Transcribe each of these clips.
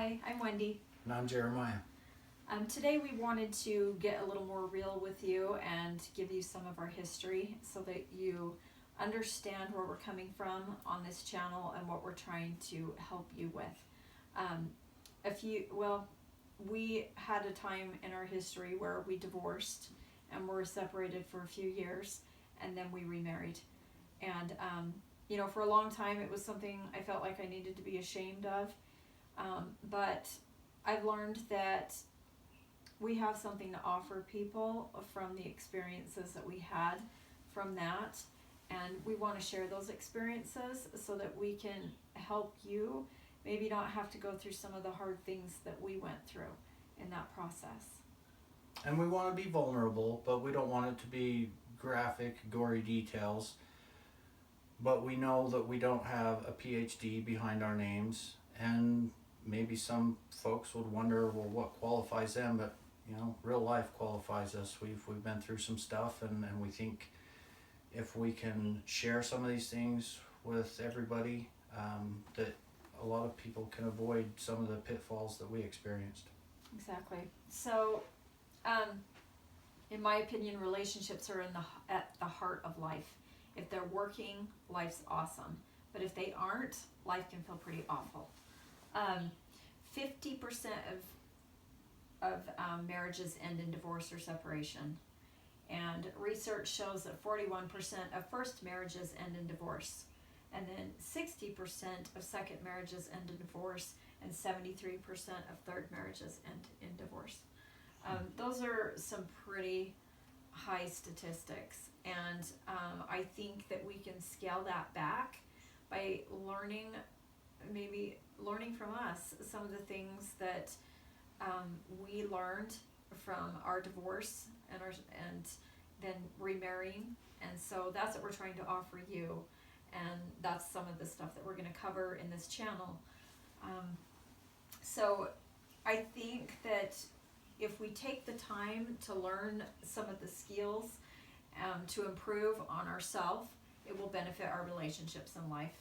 Hi, I'm Wendy. And I'm Jeremiah. Today we wanted to get a little more real with you and give you some of our history so that you understand where we're coming from on this channel and what we're trying to help you with. Um, we had a time in our history where we divorced and were separated for a few years, and then we remarried. And for a long time it was something I felt like I needed to be ashamed of. But I've learned that we have something to offer people from the experiences that we had from that, and we want to share those experiences so that we can help you maybe not have to go through some of the hard things that we went through in that process. And we want to be vulnerable, but we don't want it to be graphic, gory details. But we know that we don't have a PhD behind our names, and maybe some folks would wonder, well, what qualifies them? But real life qualifies us. We've been through some stuff, and we think if we can share some of these things with everybody, that a lot of people can avoid some of the pitfalls that we experienced. Exactly. So, in my opinion, relationships are at the heart of life. If they're working, life's awesome. But if they aren't, life can feel pretty awful. 50% of marriages end in divorce or separation. And research shows that 41% of first marriages end in divorce. And then 60% of second marriages end in divorce, and 73% of third marriages end in divorce. Those are some pretty high statistics, and I think that we can scale that back by learning from us some of the things that we learned from our divorce and then remarrying. And so that's what we're trying to offer you, and that's some of the stuff that we're going to cover in this channel. So I think that if we take the time to learn some of the skills to improve on ourselves, it will benefit our relationships in life.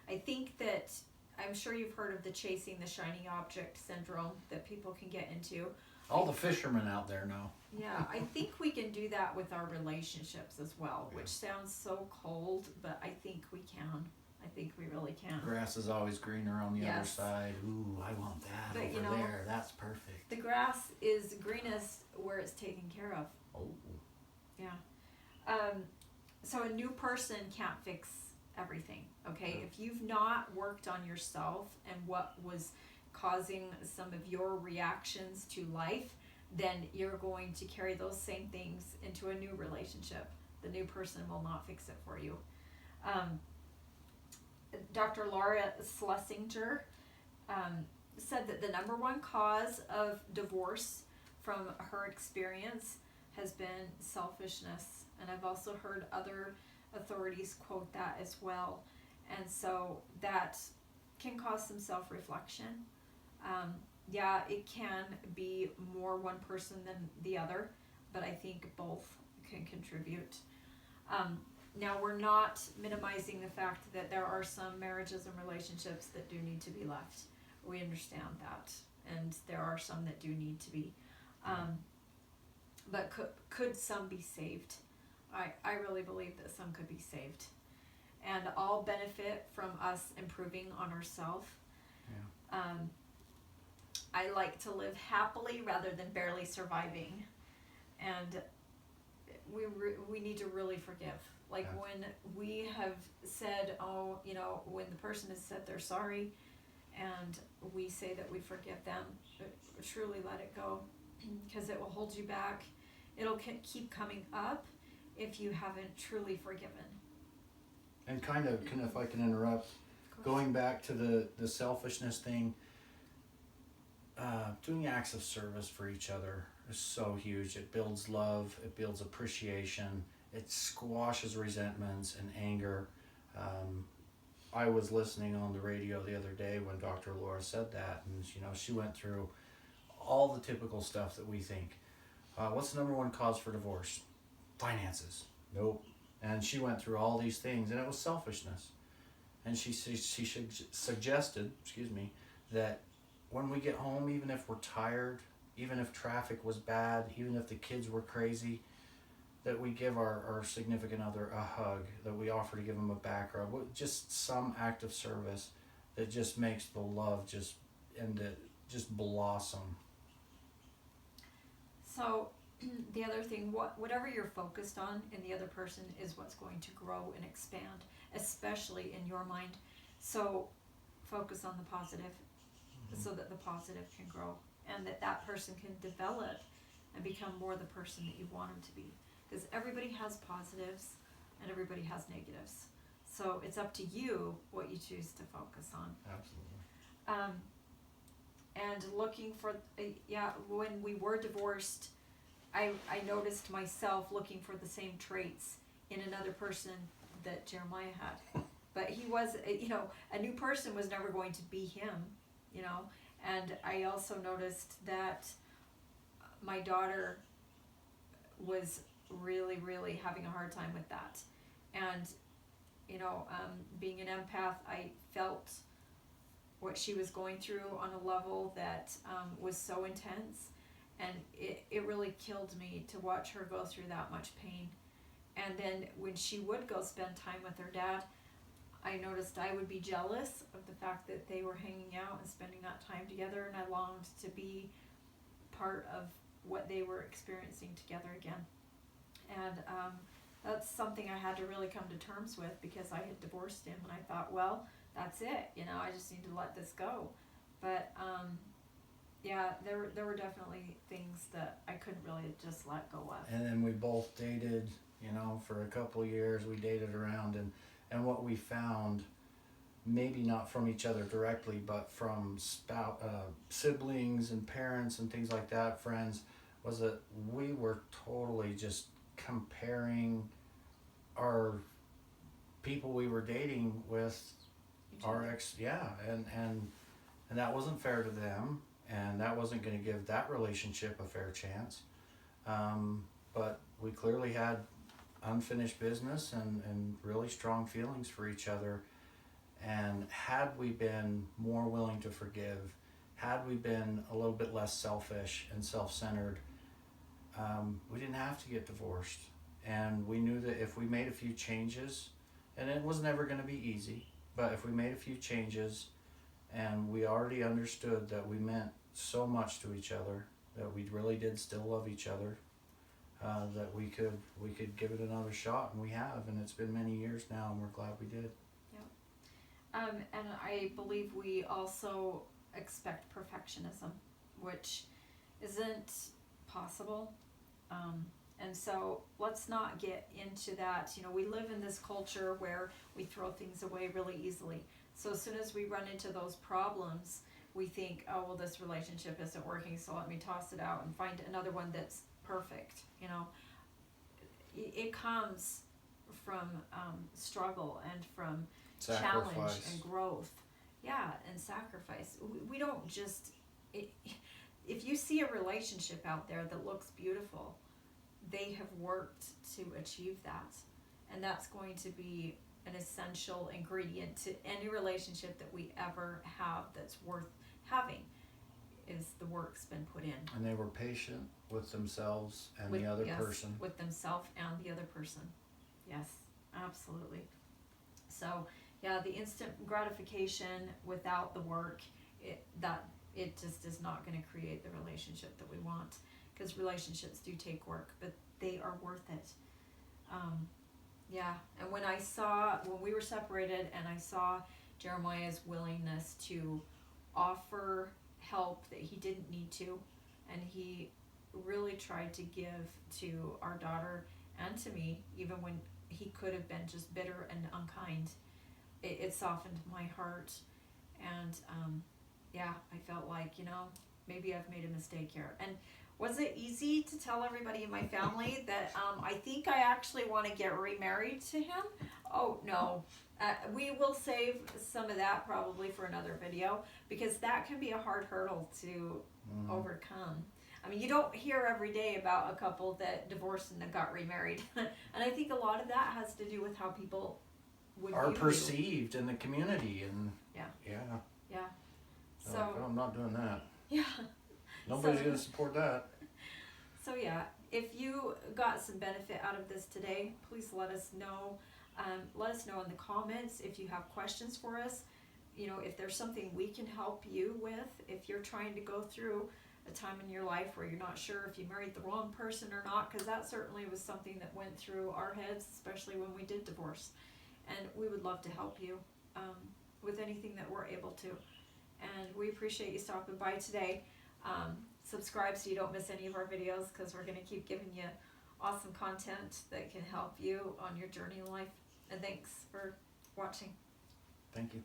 I think that I'm sure you've heard of the chasing the shiny object syndrome that people can get into. All the fishermen out there know. Yeah, I think we can do that with our relationships as well, which sounds so cold, but I think we can. I think we really can. Grass is always greener on the other side. Ooh, I want that over there. That's perfect. The grass is greenest where it's taken care of. Oh. Yeah. So a new person can't fix everything, okay? If you've not worked on yourself and what was causing some of your reactions to life, then you're going to carry those same things into a new relationship. The new person will not fix it for you. Dr. Laura Schlessinger said that the number one cause of divorce from her experience has been selfishness. And I've also heard other authorities quote that as well. And so that can cause some self-reflection. It can be more one person than the other, but I think both can contribute. Now, we're not minimizing the fact that there are some marriages and relationships that do need to be left. We understand that, and there are some that do need to be. But could some be saved? I really believe that some could be saved, and all benefit from us improving on ourselves. Yeah. I like to live happily rather than barely surviving, and we need to really forgive. Like when we have said, when the person has said they're sorry, and we say that we forgive them, truly let it go, because it will hold you back. It'll keep coming up if you haven't truly forgiven. And if I can interrupt, going back to the selfishness thing, doing acts of service for each other is so huge. It builds love, it builds appreciation, it squashes resentments and anger. I was listening on the radio the other day when Dr. Laura said that, and she went through all the typical stuff that we think. What's the number one cause for divorce? Finances. Nope. And she went through all these things, and it was selfishness. And she suggested, that when we get home, even if we're tired, even if traffic was bad, even if the kids were crazy, that we give our significant other a hug, that we offer to give them a back rub, just some act of service that just makes the love just blossom. So the other thing, whatever you're focused on in the other person is what's going to grow and expand, especially in your mind. So focus on the positive, so that the positive can grow and that person can develop and become more the person that you want them to be. Because everybody has positives and everybody has negatives. So it's up to you what you choose to focus on. Absolutely. And looking for, when we were divorced, I noticed myself looking for the same traits in another person that Jeremiah had. But he was, a new person was never going to be him, And I also noticed that my daughter was really, really having a hard time with that. And, being an empath, I felt what she was going through on a level that was so intense. And it really killed me to watch her go through that much pain. And then when she would go spend time with her dad, I noticed I would be jealous of the fact that they were hanging out and spending that time together, and I longed to be part of what they were experiencing together again. And that's something I had to really come to terms with, because I had divorced him, and I thought, well, that's it, I just need to let this go. But there were definitely things that I couldn't really just let go of. And then we both dated, for a couple years. We dated around, and what we found, maybe not from each other directly, but from siblings and parents and things like that, friends, was that we were totally just comparing our people we were dating with our ex. And that wasn't fair to them, and that wasn't going to give that relationship a fair chance. But we clearly had unfinished business and really strong feelings for each other. And had we been more willing to forgive, had we been a little bit less selfish and self-centered, we didn't have to get divorced. And we knew that if we made a few changes, and it was never going to be easy, but if we made a few changes and we already understood that we meant so much to each other, that we really did still love each other, that we could give it another shot, and we have, and it's been many years now, and we're glad we did. And I believe we also expect perfectionism, which isn't possible. And so let's not get into that. We live in this culture where we throw things away really easily. So as soon as we run into those problems, we think, oh, well, this relationship isn't working, so let me toss it out and find another one that's perfect. It comes from struggle and from challenge and growth. And sacrifice. We don't just, if you see a relationship out there that looks beautiful, they have worked to achieve that. And that's going to be an essential ingredient to any relationship that we ever have that's worth having, is the work's been put in. And they were patient with themselves and the other person. With themselves and the other person. Yes, absolutely. So, the instant gratification without the work, it just is not going to create the relationship that we want. Because relationships do take work, but they are worth it. And when we were separated, and I saw Jeremiah's willingness to offer help that he didn't need to, and he really tried to give to our daughter and to me, even when he could have been just bitter and unkind, it softened my heart. And I felt like, maybe I've made a mistake here. And was it easy to tell everybody in my family that I think I actually want to get remarried to him? Oh, no. We will save some of that probably for another video, because that can be a hard hurdle to overcome. I mean, you don't hear every day about a couple that divorced and then got remarried. And I think a lot of that has to do with how people would are view perceived in the community. And So I'm not doing that. yeah. Nobody's So- gonna support that. So yeah, if you got some benefit out of this today, please let us know. Let us know in the comments if you have questions for us. You know, if there's something we can help you with, if you're trying to go through a time in your life where you're not sure if you married the wrong person or not, because that certainly was something that went through our heads, especially when we did divorce. And we would love to help you with anything that we're able to. And we appreciate you stopping by today. Subscribe so you don't miss any of our videos, because we're going to keep giving you awesome content that can help you on your journey in life. And thanks for watching. Thank you.